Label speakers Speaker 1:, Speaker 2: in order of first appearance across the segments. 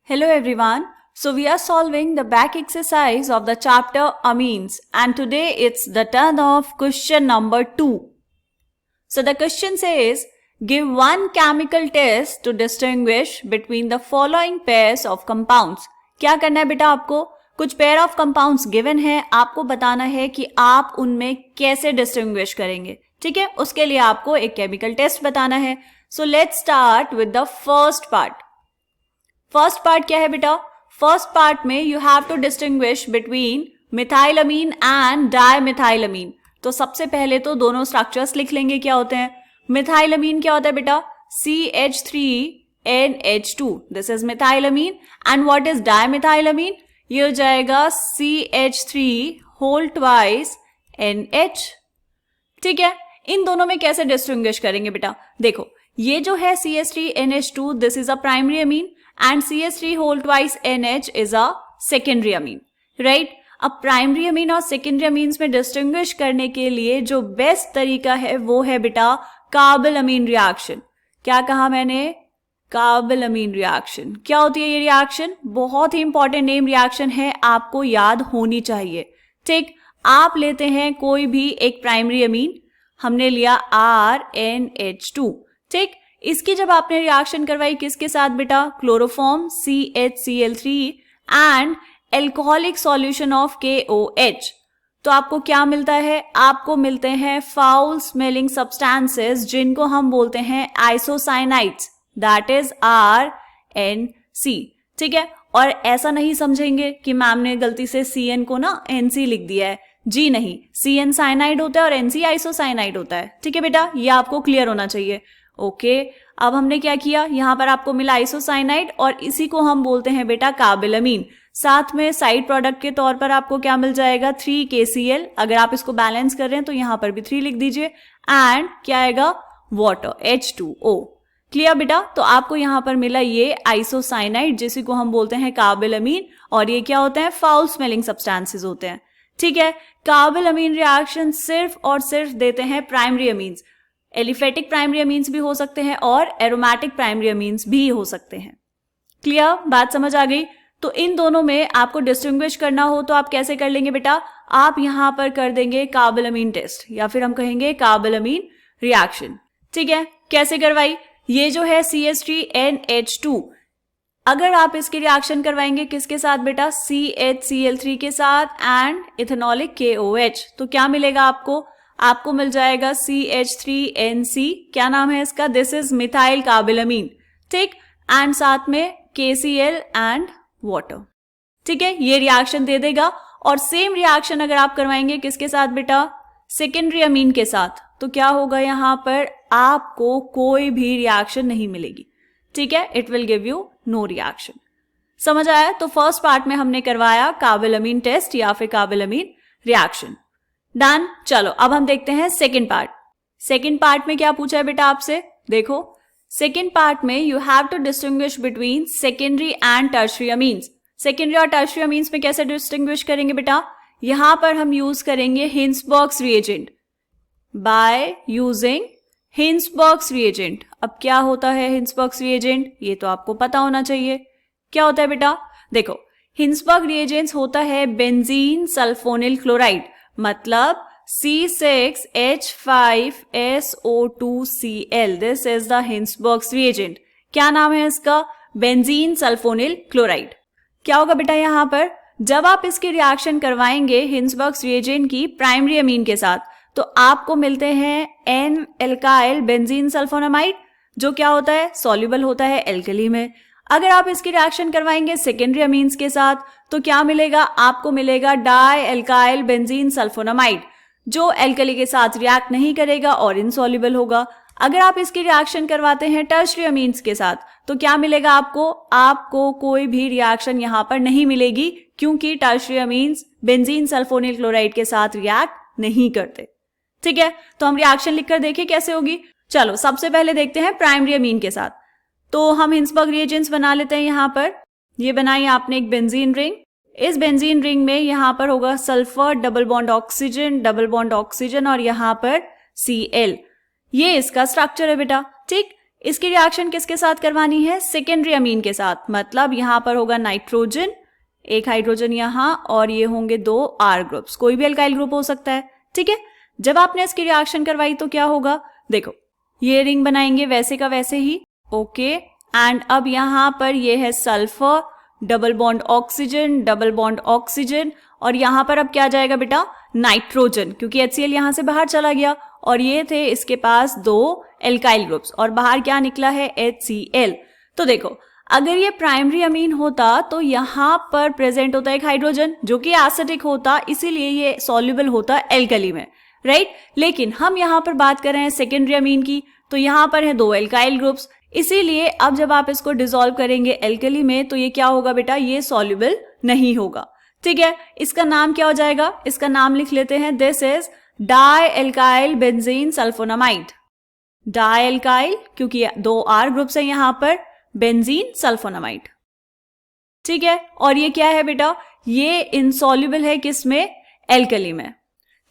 Speaker 1: Hello everyone. So we are solving the back exercise of the chapter amines and today it's the turn of question number 2. So the question says give one chemical test to distinguish between the following pairs of compounds. क्या करना है बेटा आपको? कुछ pair of compounds given है, आपको बताना है कि आप उनमें कैसे डिस्टिंग्विश करेंगे. ठीक है, उसके लिए आपको एक केमिकल टेस्ट बताना है. So let's start with the first part. First part क्या है बेटा? फर्स्ट पार्ट में you have to distinguish between methylamine and dimethylamine. तो सबसे पहले तो दोनों स्ट्रक्चर्स लिख लेंगे क्या होते हैं. मिथाइलअमीन क्या होता है बेटा? CH3NH2. This is methylamine. And what is dimethylamine? ये हो जाएगा CH3 2NH. ठीक है, इन दोनों में कैसे डिस्टिंग्विश करेंगे बेटा? देखो, ये जो है CH3NH2 this is a primary Amin and CH3 is a secondary amine, right? अब प्राइमरी अमीन और सेकेंडरी अमीन्स में डिस्टिंग्विश करने के लिए जो बेस्ट तरीका है वो है बेटा कार्बल अमीन रिएक्शन. क्या कहा मैंने? कार्बल अमीन रिएक्शन. क्या होती है ये रिएक्शन? बहुत ही इंपॉर्टेंट नेम रिएक्शन है, आपको याद होनी चाहिए. ठीक, आप लेते हैं कोई भी एक प्राइमरी अमीन, हमने लिया RNH2. ठीक, इसकी जब आपने रिएक्शन करवाई किसके साथ बेटा? Chloroform CHCl3 and alcoholic solution of KOH. तो आपको क्या मिलता है? आपको मिलते हैं फाउल स्मेलिंग सब्सटेंसेस जिनको हम बोलते हैं आइसोसाइनाइड्स, दैट इज RNC. ठीक है, और ऐसा नहीं समझेंगे कि मैम ने गलती से CN को ना NC लिख दिया है. जी नहीं, CN साइनाइड होता है और NC आइसोसाइनाइड होता है. ठीक है बेटा, ये आपको क्लियर होना चाहिए. ओके, अब हमने क्या किया, यहां पर आपको मिला आइसोसाइनाइड और इसी को हम बोलते हैं बेटा कार्बेलामीन. साथ में साइड प्रोडक्ट के तौर पर आपको क्या मिल जाएगा? 3KCl. अगर आप इसको बैलेंस कर रहे हैं तो यहां पर भी 3 लिख दीजिए. एंड क्या आएगा? Water, H2O. क्लियर बेटा? तो आपको यहां पर मिला ये आइसोसाइनाइड जिसी को हम बोलते हैं कार्बेलामीन, और ये क्या होते हैं? फाउल स्मेलिंग सब्सटेंसेस होते हैं. ठीक है, कार्बेलामीन रिएक्शन सिर्फ और सिर्फ देते हैं primary amines. Aliphatic primary amines भी हो सकते हैं और एरोमेटिक प्राइमरी अमीन्स भी हो सकते हैं. क्लियर? बात समझ आ गई? तो इन दोनों में आपको डिस्टिंग्विश करना हो तो आप कैसे कर लेंगे बेटा? आप यहां पर कर देंगे कार्बेलामीन टेस्ट, या फिर हम कहेंगे कार्बेलामीन रिएक्शन. ठीक है, कैसे करवाई? ये जो है CH3NH2, अगर आप इसकी रिएक्शन करवाएंगे किसके साथ बेटा? CHCl3 के साथ एंड इथेनॉलिक KOH. तो क्या मिलेगा आपको? आपको मिल जाएगा CH3NC. क्या नाम है इसका? This is methyl carbylamine. ठीक, एंड साथ में KCl एंड वाटर. ठीक है, ये रिएक्शन दे देगा. और सेम रिएक्शन अगर आप करवाएंगे किसके साथ बेटा? सेकेंडरी अमीन के साथ, तो क्या होगा? यहां पर आपको कोई भी रिएक्शन नहीं मिलेगी. ठीक है, it will give you know reaction. समझ आया? तो फर्स्ट पार्ट में हमने करवाया कार्बेलामीन टेस्ट या फिर कार्बेलामीन रिएक्शन. डन. चलो अब हम देखते हैं सेकेंड पार्ट. सेकेंड पार्ट में क्या पूछा है बेटा आपसे? देखो, सेकेंड पार्ट में you have to distinguish between secondary and tertiary amines. Secondary और टर्शियरी अमीन्स में कैसे डिस्टिंग्विश करेंगे बेटा? यहां पर हम यूज करेंगे Hinsberg's reagent. By using Hinsberg's reagent. अब क्या होता है हिंसबर्ग्स रिएजेंट? ये तो आपको पता होना चाहिए. क्या होता है बेटा? देखो, हिंसबर्ग रिएजेंट्स होता है बेंजीन सल्फोनिल क्लोराइड, मतलब C6H5SO2Cl. This is the Hinsberg's reagent. क्या नाम है इसका? Benzene sulphonyl chloride. क्या होगा बेटा यहां पर? जब आप इसकी रिएक्शन करवाएंगे हिंसबर्ग्स रिएजेंट की प्राइमरी अमीन के साथ, तो आपको मिलते हैं N एल्काइल बेंजीन सल्फोनामाइड, जो क्या होता है? सॉल्युबल होता है एल्कली में. अगर आप इसकी रिएक्शन करवाएंगे सेकेंडरी अमीन्स के साथ तो क्या मिलेगा? आपको मिलेगा डाई एल्काइल बेंजीन सल्फोनामाइड, जो एल्कली के साथ रिएक्ट नहीं करेगा और इनसॉल्युबल होगा. अगर आप इसकी रिएक्शन करवाते हैं टर्शियरी अमीन्स के साथ तो क्या मिलेगा आपको? आपको कोई भी रिएक्शन यहां पर नहीं मिलेगी, क्योंकि tertiary amines benzene sulphonyl chloride के साथ रिएक्ट नहीं करते. ठीक है, तो हम रिएक्शन लिखकर देखिए कैसे होगी. चलो सबसे पहले देखते हैं प्राइमरी अमीन के साथ. तो हम हिंसबर्ग रिएजेंट्स बना लेते हैं. यहां पर ये बनाई आपने एक बेंजीन रिंग. इस बेंजीन रिंग में यहां पर होगा सल्फर, डबल बॉन्ड ऑक्सीजन और यहां पर Cl. ये इसका स्ट्रक्चर है बेटा. ठीक, इसकी रिएक्शन किसके साथ करवानी है? सेकेंडरी अमीन के साथ, मतलब यहां पर होगा नाइट्रोजन, एक हाइड्रोजन यहां, और ये होंगे 2 R ग्रुप्स, कोई भी एल्काइल ग्रुप हो सकता है, ठीक है। जब आपने इसकी रिएक्शन करवाई तो क्या होगा? देखो ये रिंग बनाएंगे वैसे का वैसे ही, ओके। एंड अब यहां पर ये है sulphur, double bond oxygen, double bond oxygen, और यहां पर अब क्या जाएगा बेटा? नाइट्रोजन, क्योंकि HCl यहां से बाहर चला गया, और ये थे इसके पास 2 एल्काइल ग्रुप्स, और बाहर क्या निकला है? HCl। तो देखो अगर ये प्राइमरी अमीन होता तो यहां पर प्रेजेंट होता एक हाइड्रोजन जो कि एसिडिक होता, इसीलिए ये सॉल्युबल होता एल्कली में, राइट। लेकिन हम यहां पर बात कर रहे हैं सेकेंडरी अमीन की, तो यहां पर है 2 एल्काइल ग्रुप्स, इसीलिए अब जब आप इसको डिसॉल्व करेंगे एल्कली में तो ये क्या होगा बेटा? ये सॉल्युबल नहीं होगा, ठीक है। इसका नाम क्या हो जाएगा? इसका नाम लिख लेते हैं, this is di alkyl benzene sulphonamide. Di alkyl क्योंकि 2 R ग्रुप्स है यहां पर, बेंजीन सल्फोनामाइड, ठीक है। और ये क्या है बेटा? ये इनसॉल्युबल है किसमें? एल्कली में,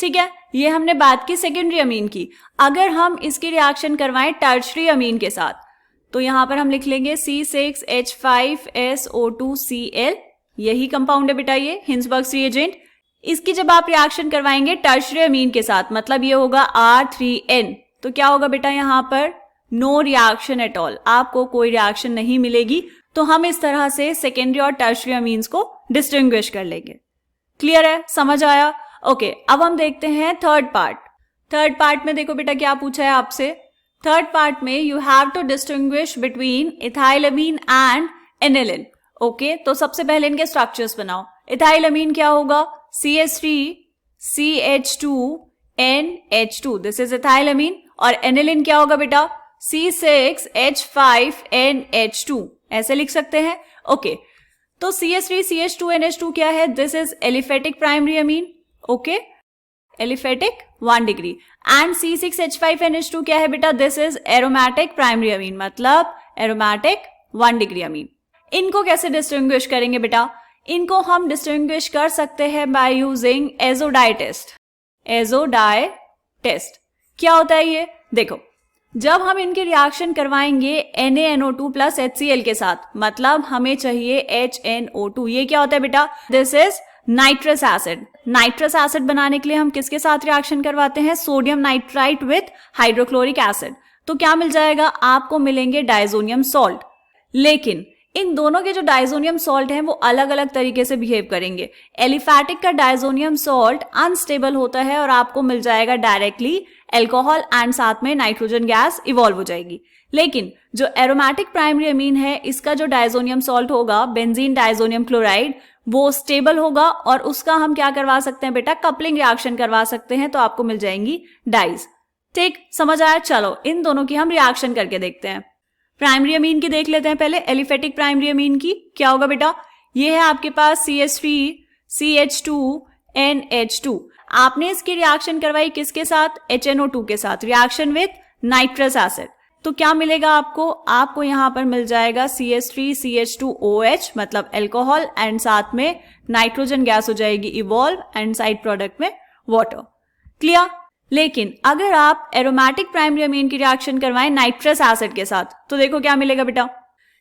Speaker 1: ठीक है। ये हमने बात की सेकेंडरी अमीन की। अगर हम इसकी रिएक्शन करवाएं टर्शरी अमीन के साथ तो यहां पर हम लिख लेंगे C6H5SO2Cl, यही कंपाउंड है बेटा, ये हिंसबर्ग्स रिएजेंट। इसकी जब आप रिएक्शन करवाएंगे टर्शरी अमीन के साथ, मतलब ये होगा R3N, तो क्या होगा बेटा? यहां पर नो रिएक्शन एट ऑल, आपको कोई रिएक्शन नहीं मिलेगी। तो हम इस तरह से सेकेंडरी और टर्शरी अमीन्स को डिस्टिंग्विश कर लेंगे। क्लियर है? समझ आया? ओके, अब हम देखते हैं थर्ड पार्ट। थर्ड पार्ट में देखो बेटा क्या पूछा है आपसे। थर्ड पार्ट में you have to distinguish between ethylamine and aniline. Okay, तो सबसे पहले इनके स्ट्रक्चर्स बनाओ। इथाइलअमीन क्या होगा? CH3CH2NH2, this is इथाइलअमीन। और एनिलिन क्या होगा बेटा? C6H5NH2, ऐसे लिख सकते हैं। ओके, तो CH3CH2NH2 क्या है? This is aliphatic primary amine, okay, aliphatic 1 degree. And C6H5NH2 क्या है बेटा? This is aromatic primary amine, मतलब एरोमेटिक 1 डिग्री अमीन। इनको कैसे डिस्टिंग्विश करेंगे बेटा? इनको हम डिस्टिंग्विश कर सकते हैं by using azo dye test. Azo dye test क्या होता है ये? देखो, जब हम इनके रिएक्शन करवाएंगे NaNO2 प्लस HCl के साथ, मतलब हमें चाहिए HNO2, ये क्या होता है बेटा? This is nitrous acid. Nitrous acid बनाने के लिए हम किसके साथ रिएक्शन करवाते हैं? Sodium nitrite with hydrochloric acid. तो क्या मिल जाएगा? आपको मिलेंगे डायजोनियम सॉल्ट। लेकिन इन दोनों के जो डायजोनियम सॉल्ट हैं वो अलग अलग तरीके से बिहेव करेंगे। एलिफैटिक का डायजोनियम सॉल्ट अनस्टेबल होता है और आपको मिल जाएगा डायरेक्टली एल्कोहल एंड साथ में नाइट्रोजन गैस इवॉल्व हो जाएगी। लेकिन जो एरोमेटिक प्राइमरी अमीन है, इसका जो डायजोनियम सॉल्ट होगा बेंजीन डायजोनियम क्लोराइड, वो स्टेबल होगा और उसका हम क्या करवा सकते हैं बेटा? कपलिंग रिएक्शन करवा सकते हैं, तो आपको मिल जाएंगी डाइज। ठीक, समझ आया? चलो इन दोनों की हम रिएक्शन करके देखते हैं। प्राइमरी अमीन की देख लेते हैं पहले। एलिफेटिक प्राइमरी अमीन की क्या होगा बेटा? ये है आपके पास CH3CH2NH2। आपने इसकी रिएक्शन करवाई किसके साथ? HNO2 के साथ, रिएक्शन विथ नाइट्रस एसिड। तो क्या मिलेगा आपको? आपको यहां पर मिल जाएगा CH3CH2OH, मतलब एल्कोहल, एंड साथ में नाइट्रोजन गैस हो जाएगी इवॉल्व, एंड साइड प्रोडक्ट में वाटर। क्लियर? लेकिन अगर आप एरोमेटिक प्राइमरी अमीन की रिएक्शन करवाएं नाइट्रस एसिड के साथ, तो देखो क्या मिलेगा बेटा?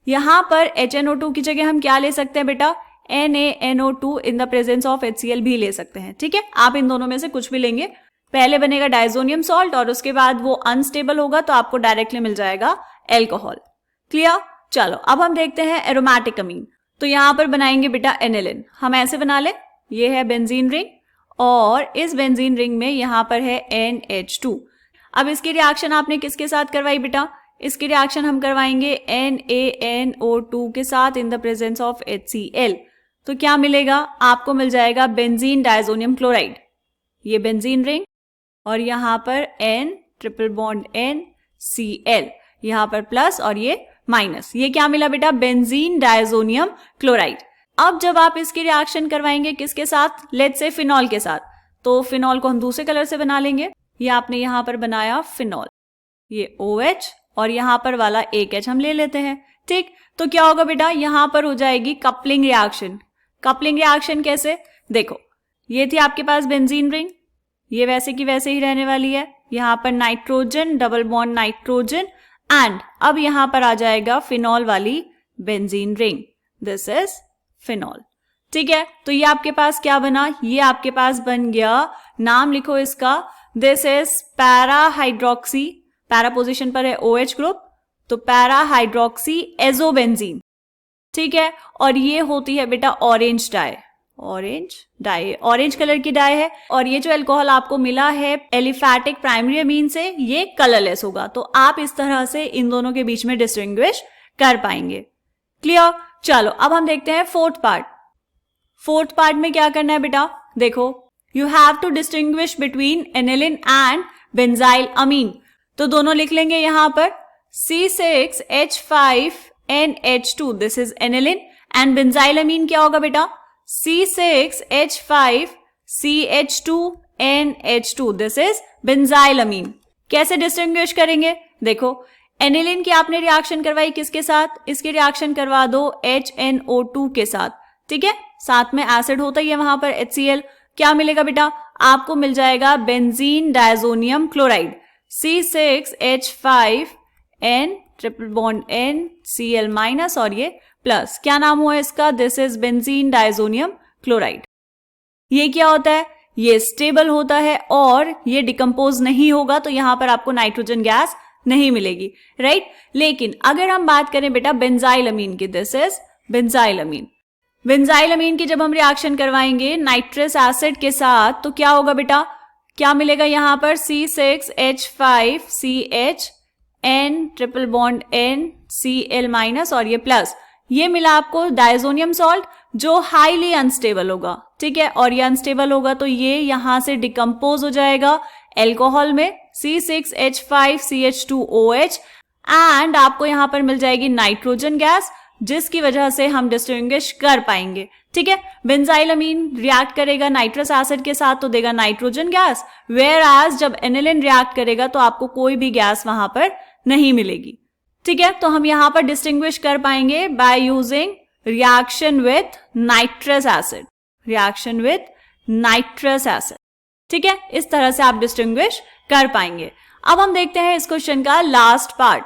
Speaker 1: यहां पर HNO2 की जगह हम क्या ले सकते हैं बेटा? NaNO2 in the presence of HCl भी ले सकते हैं। ठीक है, आप इन दोनों में से कुछ भी लेंगे। पहले बनेगा डायजोनियम सॉल्ट और उसके बाद वो अनस्टेबल होगा तो आपको डायरेक्टली मिल जाएगा एल्कोहल। क्लियर? चलो अब हम देखते हैं एरोमेटिक अमीन। तो यहां पर बनाएंगे बेटा एनिलिन। हम ऐसे बना ले, ये है बेंजीन रिंग और इस बेंजीन रिंग में यहां पर है NH2। अब इसकी रिएक्शन आपने किसके साथ करवाई बेटा? इसकी रिएक्शन हम करवाएंगे NaNO2 के साथ in the presence of HCl। तो क्या मिलेगा? आपको मिल जाएगा बेंजीन डायजोनियम क्लोराइड, ये बेंजीन रिंग, और यहां पर N ट्रिपल बॉन्ड NCl, यहां पर प्लस और ये माइनस। ये क्या मिला बेटा? Benzene diazonium chloride. अब जब आप इसकी रिएक्शन करवाएंगे किसके साथ? लेट्स से फिनॉल के साथ, तो फिनॉल को हम दूसरे कलर से बना लेंगे। ये आपने यहां पर बनाया फिनॉल, ये OH और यहां पर वाला एक H हम ले लेते हैं। ठीक, तो क्या होगा बेटा? यहां पर हो जाएगी कपलिंग रिएक्शन। कपलिंग रिएक्शन कैसे? देखो, ये थी आपके पास बेंजीन रिंग, ये वैसे की वैसे ही रहने वाली है। यहां पर nitrogen, double bond nitrogen and अब यहां पर आ जाएगा फिनॉल वाली benzene ring, this is phenol. ठीक है, तो ये आपके पास क्या बना, ये आपके पास बन गया, नाम लिखो इसका, this is para hydroxy, para position पर है OH ग्रुप, तो पैरा हाइड्रोक्सी एजोबेंजीन। ठीक है, और ये होती है बेटा ऑरेंज डाई, ऑरेंज कलर की डाई है। और ये जो अल्कोहल आपको मिला है एलिफैटिक प्राइमरी अमीन से, ये कलरलेस होगा, तो आप इस तरह से इन दोनों के बीच में डिस्टिंग्विश कर पाएंगे। क्लियर? चलो अब हम देखते हैं फोर्थ पार्ट। फोर्थ पार्ट में क्या करना है बेटा, देखो, you have to distinguish between aniline and benzyl amine. तो दोनों लिख लेंगे यहां पर, C6H5NH2 this is aniline, and benzyl amine क्या होगा बेटा, C6H5CH2NH2 दिस इज बेंजाइल अमीन। कैसे डिस्टिंग्विश करेंगे, देखो, एनिलिन की आपने रिएक्शन करवाई किसके साथ, इसकी रिएक्शन करवा दो HNO2 के साथ। ठीक है, साथ में एसिड होता ही है वहां पर HCl, क्या मिलेगा बेटा, आपको मिल जाएगा benzene diazonium chloride, C6H5N triple bond NCl- और ये प्लस, क्या नाम हुआ इसका, this is benzene diazonium chloride. ये क्या होता है, ये स्टेबल होता है और ये डिकम्पोज नहीं होगा, तो यहां पर आपको नाइट्रोजन गैस नहीं मिलेगी, राइट। लेकिन अगर हम बात करें बेटा बेंजाइल अमीन की, this is benzyl amine, benzyl amine की जब हम रिएक्शन करवाएंगे नाइट्रस एसिड के साथ, तो क्या होगा बेटा, क्या मिलेगा यहां पर, C6H5CHN ट्रिपल बॉन्ड NCl- और ये प्लस, ये मिला आपको डायजोनियम सॉल्ट जो हाईली अनस्टेबल होगा। ठीक है, और ये अनस्टेबल होगा तो ये यहां से डिकम्पोज हो जाएगा एल्कोहल में, C6H5CH2OH, एंड आपको यहां पर मिल जाएगी नाइट्रोजन गैस, जिसकी वजह से हम डिस्टिंग्विश कर पाएंगे। ठीक है, बेंजाइल अमीन रिएक्ट करेगा नाइट्रस एसिड के साथ तो देगा नाइट्रोजन गैस, वेयर एज जब एनिलिन रिएक्ट करेगा तो आपको कोई भी गैस वहां पर नहीं मिलेगी। ठीक है, तो हम यहां पर डिस्टिंग्विश कर पाएंगे by using reaction with nitrous acid, reaction with nitrous acid. ठीक है, इस तरह से आप डिस्टिंग्विश कर पाएंगे। अब हम देखते हैं इस क्वेश्चन का लास्ट पार्ट।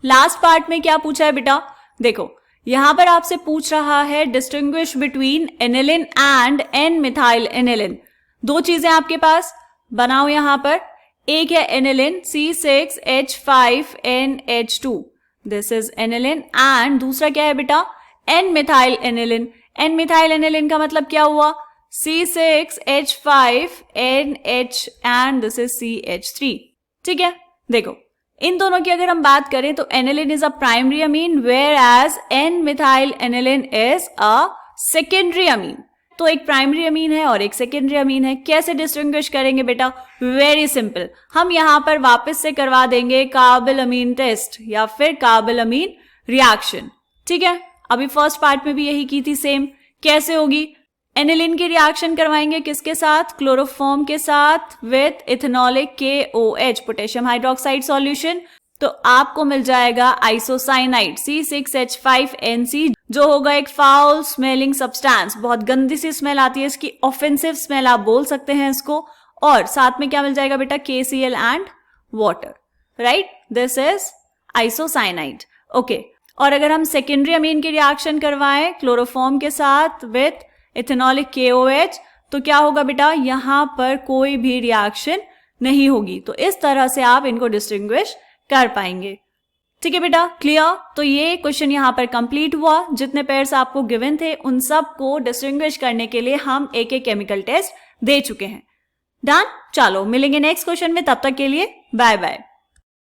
Speaker 1: लास्ट पार्ट में क्या पूछा है बेटा, देखो, यहां पर आपसे पूछ रहा है distinguish between aniline and N methyl aniline. दो चीजें आपके पास बनाओ यहां पर, एक है aniline C6H5NH2 this is aniline, and दूसरा क्या है बेटा, N methyl aniline. N methyl aniline का मतलब क्या हुआ, C6H5NH and this is CH3। ठीक है, देखो, इन दोनों की अगर हम बात करें तो aniline is a primary amine whereas N methyl aniline is a secondary amine. तो एक प्राइमरी अमीन है और एक सेकेंडरी अमीन है। कैसे डिस्टिंग्विश करेंगे बेटा, वेरी सिंपल, हम यहां पर वापस से करवा देंगे कार्बल अमीन टेस्ट या फिर कार्बल अमीन रिएक्शन। ठीक है, अभी फर्स्ट पार्ट में भी यही की थी सेम। कैसे होगी, एनिलिन की रिएक्शन करवाएंगे किसके साथ, क्लोरोफॉर्म के साथ with ethanolic KOH potassium hydroxide solution, तो आपको मिल जाएगा आइसोसाइनाइड C6H5NC, जो होगा एक फाउल स्मेलिंग सब्सटेंस, बहुत गंदी सी स्मेल आती है इसकी, ऑफेंसिव स्मेल आप बोल सकते हैं इसको। और साथ में क्या मिल जाएगा बेटा, KCl and water, right, this is isocyanide. Okay, और अगर हम सेकेंडरी अमीन की रिएक्शन करवाएं क्लोरोफॉर्म के साथ विथ इथेनॉलिक KOH, तो क्या होगा बेटा, यहां पर कोई भी रिएक्शन नहीं होगी। तो इस तरह से आप इनको डिस्टिंग्विश कर पाएंगे। ठीक है बेटा, क्लियर। तो ये क्वेश्चन यहां पर कंप्लीट हुआ। जितने पेयर्स आपको गिवन थे उन सब को डिस्टिंग्विश करने के लिए हम एक एक केमिकल टेस्ट दे चुके हैं। डन, चलो मिलेंगे नेक्स्ट क्वेश्चन में, तब तक के लिए बाय बाय।